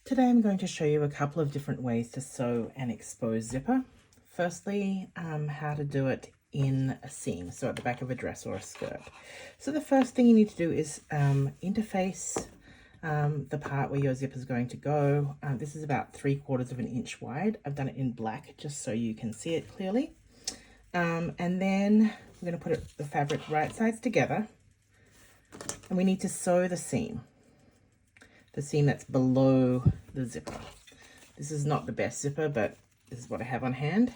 Today I'm going to show you a couple of different ways to sew an exposed zipper. Firstly, how to do it in a seam, so at the back of a dress or a skirt. So the first thing you need to do is interface the part where your zipper is going to go. This is about 3/4 of an inch wide. I've done it in black just so you can see it clearly. And then we're going to put the fabric right sides together, and we need to sew the seam that's below the zipper. This is not the best zipper, but this is what I have on hand.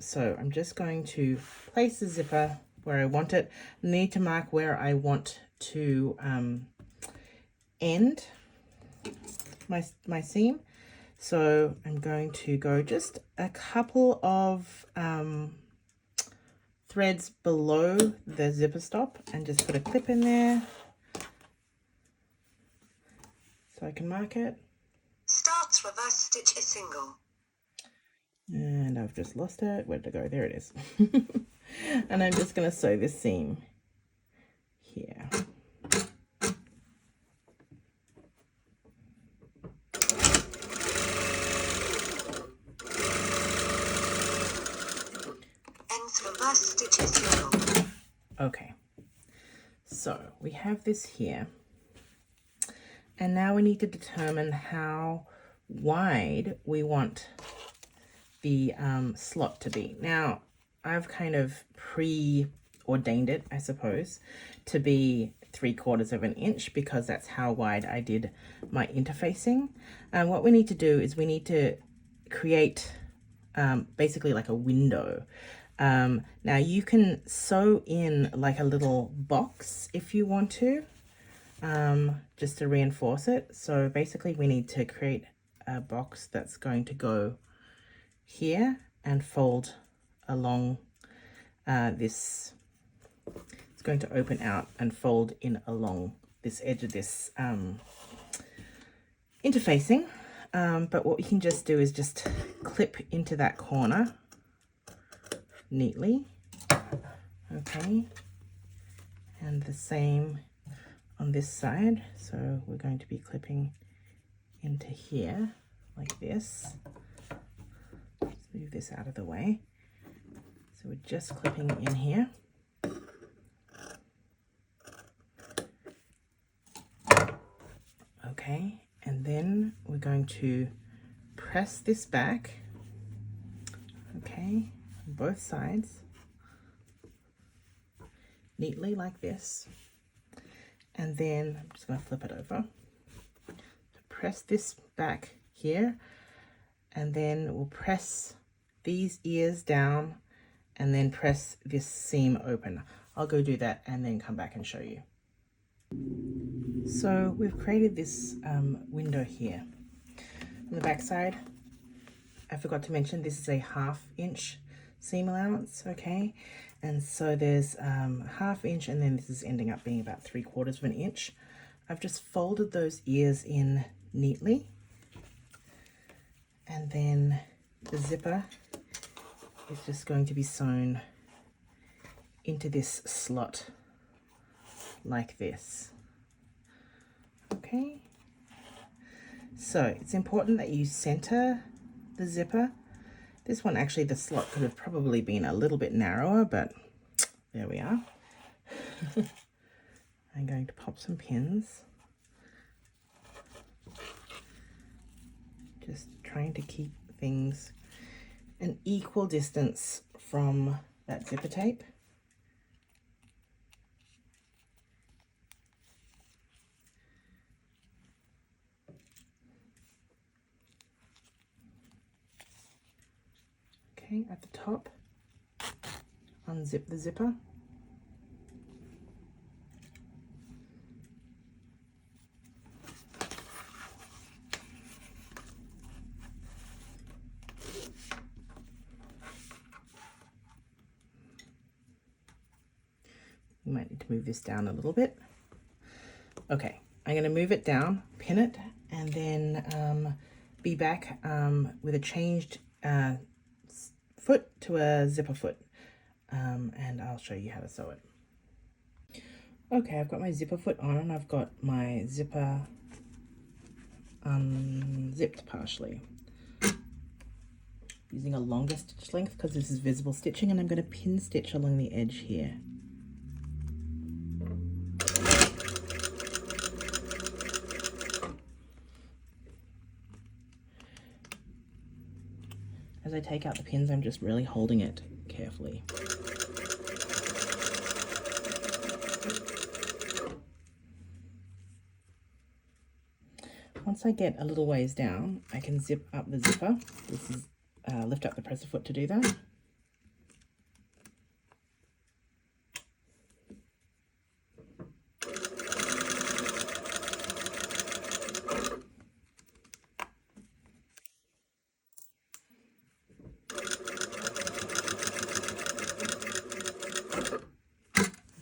So I'm just going to place the zipper where I want it. I need to mark where I want to end my seam. So I'm going to go just a couple of threads below the zipper stop and just put a clip in there so I can mark it. Starts reverse stitch a single. And I've just lost it. Where did it go? There it is. And I'm just going to sew this seam here. Ends reverse stitch a single. Okay, so we have this here. And now we need to determine how wide we want the slot to be. Now, I've kind of preordained it, I suppose, to be 3/4 of an inch because that's how wide I did my interfacing. And what we need to do is we need to create basically like a window. Now you can sew in like a little box if you want to, just to reinforce it. So basically we need to create a box that's going to go here and fold along this. It's going to open out and fold in along this edge of this interfacing. But what we can just do is just clip into that corner neatly. Okay, and the same on this side. So we're going to be clipping into here like this. Let's move this out of the way. So we're just clipping in here. Okay, and then we're going to press this back, okay, on both sides, neatly like this. And then I'm just going to flip it over. Press this back here, and then we'll press these ears down and then press this seam open. I'll go do that and then come back and show you. So we've created this window here. On the back side, I forgot to mention this is a 1/2 inch seam allowance, okay? And so there's 1/2 inch, and then this is ending up being about 3/4 of an inch. I've just folded those ears in neatly, and then the zipper is just going to be sewn into this slot like this. Okay, so it's important that you center the zipper. This one, actually, the slot could have probably been a little bit narrower, but there we are. I'm going to pop some pins. Just trying to keep things an equal distance from that zipper tape. Okay, at the top, unzip the zipper. You might need to move this down a little bit. Okay, I'm going to move it down, pin it, and then be back with a changed foot to a zipper foot, and I'll show you how to sew it. Okay, I've got my zipper foot on and I've got my zipper unzipped partially. Using a longer stitch length because this is visible stitching, and I'm going to pin stitch along the edge here. As I take out the pins, I'm just really holding it carefully. Once I get a little ways down, I can zip up the zipper. This is lift up the presser foot to do that.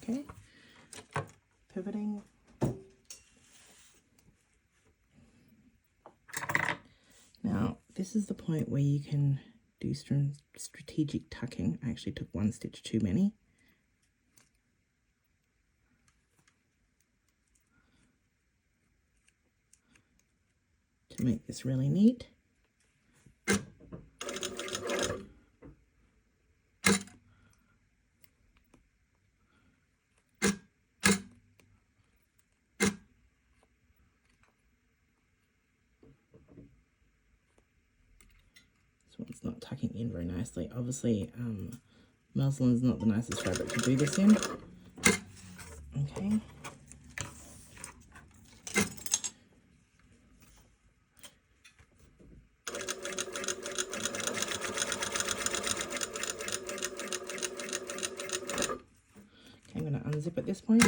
Okay, pivoting. Now, this is the point where you can do strategic tucking. I actually took one stitch too many. To make this really neat. This one's not tucking in very nicely. Obviously, muslin is not the nicest fabric to do this in. Okay. I'm going to unzip at this point.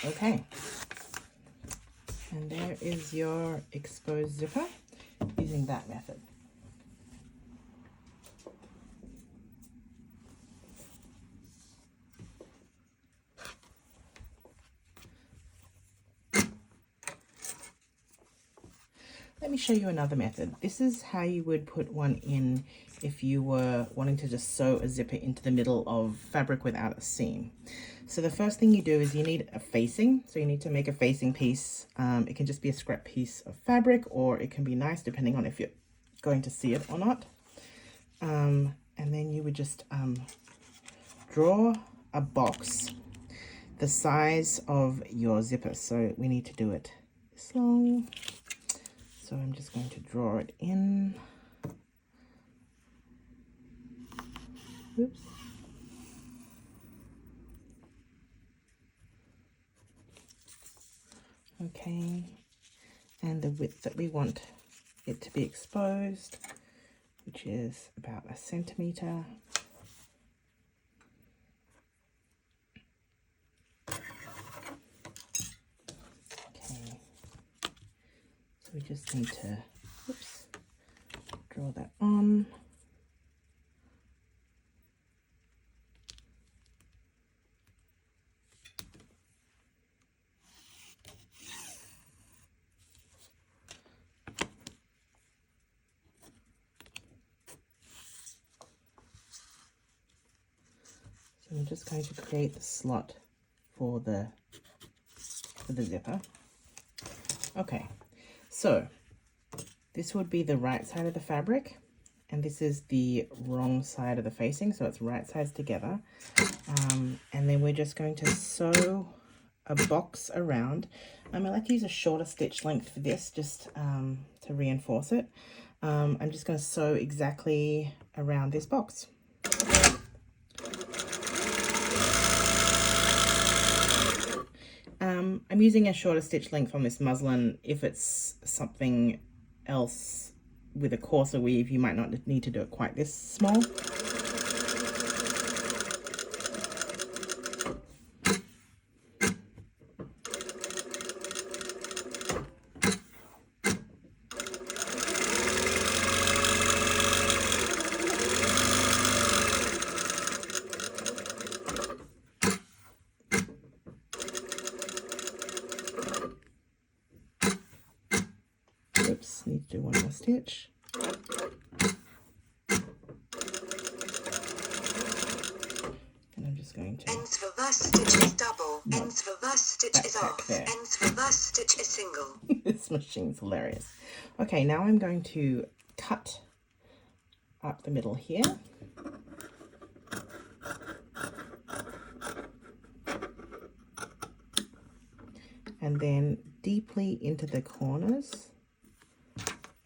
Okay, and there is your exposed zipper using that method. Let me show you another method. This is how you would put one in if you were wanting to just sew a zipper into the middle of fabric without a seam. So the first thing you do is you need a facing. So you need to make a facing piece. It can just be a scrap piece of fabric, or it can be nice depending on if you're going to see it or not. And then you would just draw a box the size of your zipper. So we need to do it this long. So I'm just going to draw it in. Oops. Okay, and the width that we want it to be exposed, which is about 1 centimeter. Okay, so we just need to, oops, draw that on. So I'm just going to create the slot for the zipper. Okay, so this would be the right side of the fabric, and this is the wrong side of the facing, so it's right sides together. And then we're just going to sew a box around. I like to use a shorter stitch length for this, just to reinforce it. I'm just going to sew exactly around this box. I'm using a shorter stitch length on this muslin. If it's something else with a coarser weave, you might not need to do it quite this small. stitch. And I'm just going to... Ends reverse stitch is double. Ends reverse stitch is off. there. Ends reverse stitch is single. This machine's hilarious. Okay, now I'm going to cut up the middle here. And then deeply into the corners,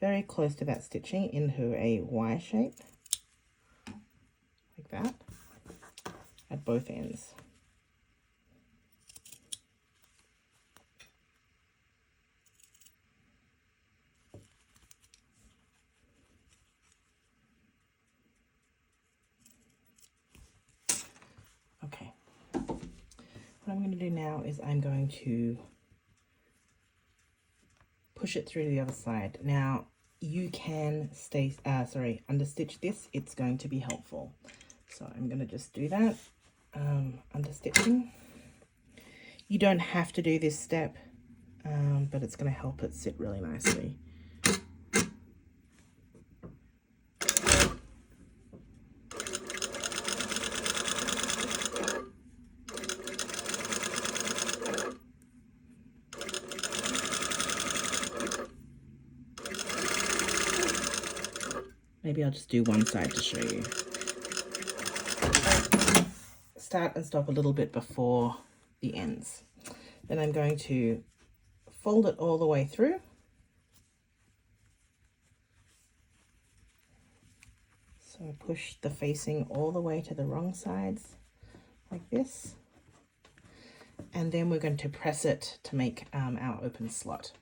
very close to that stitching, into a Y shape, like that, at both ends. Okay, what I'm going to do now is I'm going to push it through to the other side. Now you can understitch this, it's going to be helpful. So I'm going to just do that, understitching. You don't have to do this step, but it's going to help it sit really nicely. Maybe I'll just do one side to show you. Start and stop a little bit before the ends. Then I'm going to fold it all the way through. So push the facing all the way to the wrong sides, like this. And then we're going to press it to make our open slot.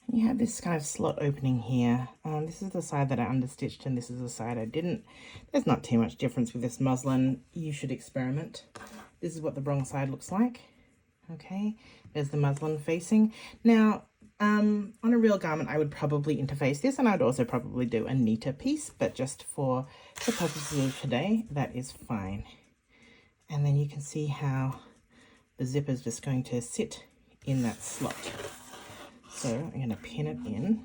And you have this kind of slot opening here. This is the side that I understitched and this is the side I didn't. There's not too much difference with this muslin. You should experiment. This is what the wrong side looks like. Okay, there's the muslin facing. Now, on a real garment, I would probably interface this, and I'd also probably do a neater piece, but just for the purposes of today, that is fine. And then you can see how the zipper is just going to sit in that slot. So I'm going to pin it in.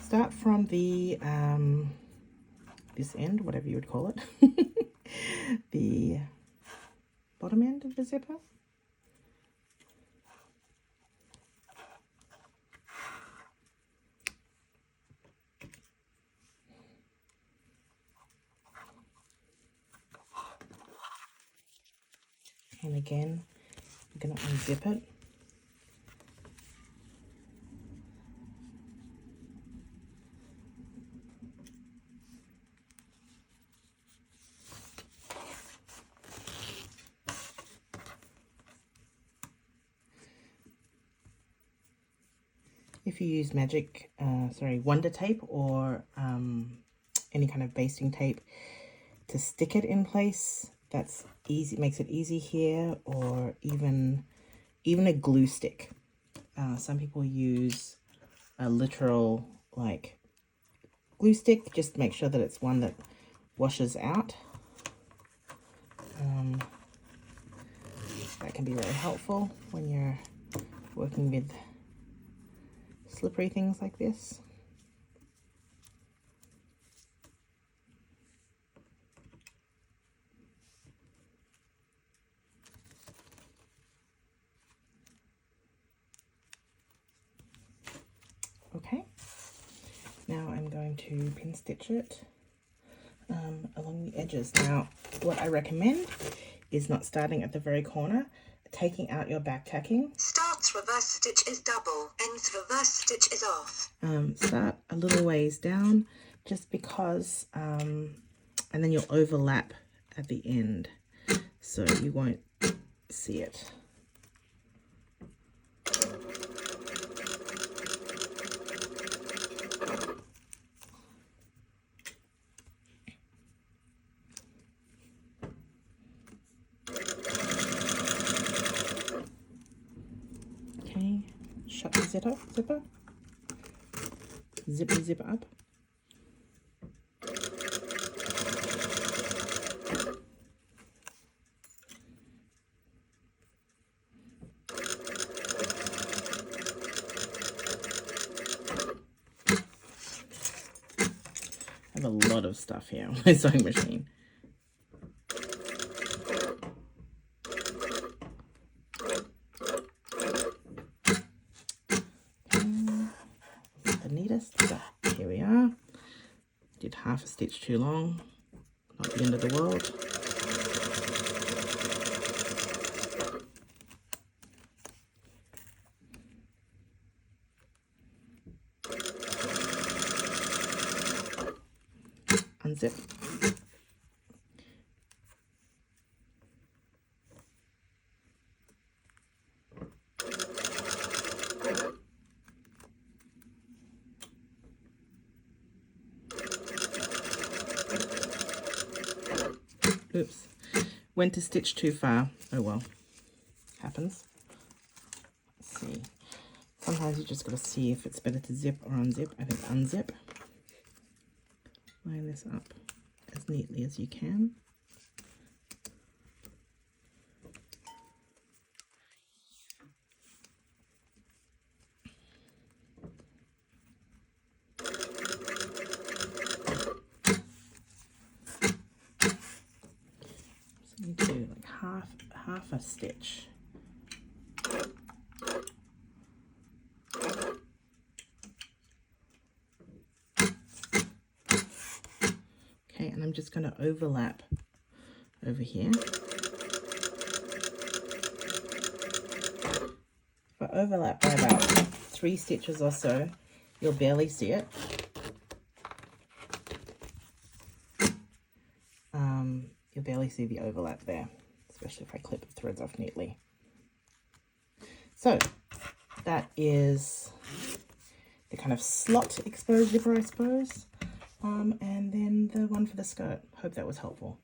Start from the this end, whatever you would call it, the bottom end of the zipper. And again, I'm going to unzip it. If you use Wonder Tape or any kind of basting tape to stick it in place, that's easy, makes it easy here, or even a glue stick. Some people use a literal like glue stick, just make sure that it's one that washes out. That can be very helpful when you're working with slippery things like this. Okay, now I'm going to pin stitch it along the edges. Now, what I recommend is not starting at the very corner, taking out your back tacking. Starts reverse stitch is double. Ends reverse stitch is off. Start a little ways down, just because, and then you'll overlap at the end, so you won't see it. Okay, shut the zipper, zip up. have a lot of stuff here on my sewing machine. The neatest, but here we are. Did half a stitch too long, not the end of the world. Unzip. Oops, went to stitch too far. Oh well, happens. Let's see. Sometimes you just got to see if it's better to zip or unzip. I think unzip. Line this up as neatly as you can. So you do like half a stitch. Okay, and I'm just going to overlap over here. If I overlap by about 3 stitches or so, you'll barely see it. You'll barely see the overlap there, especially if I clip the threads off neatly. So that is the kind of slot exposed zipper, I suppose. And then the one for the skirt. Hope that was helpful.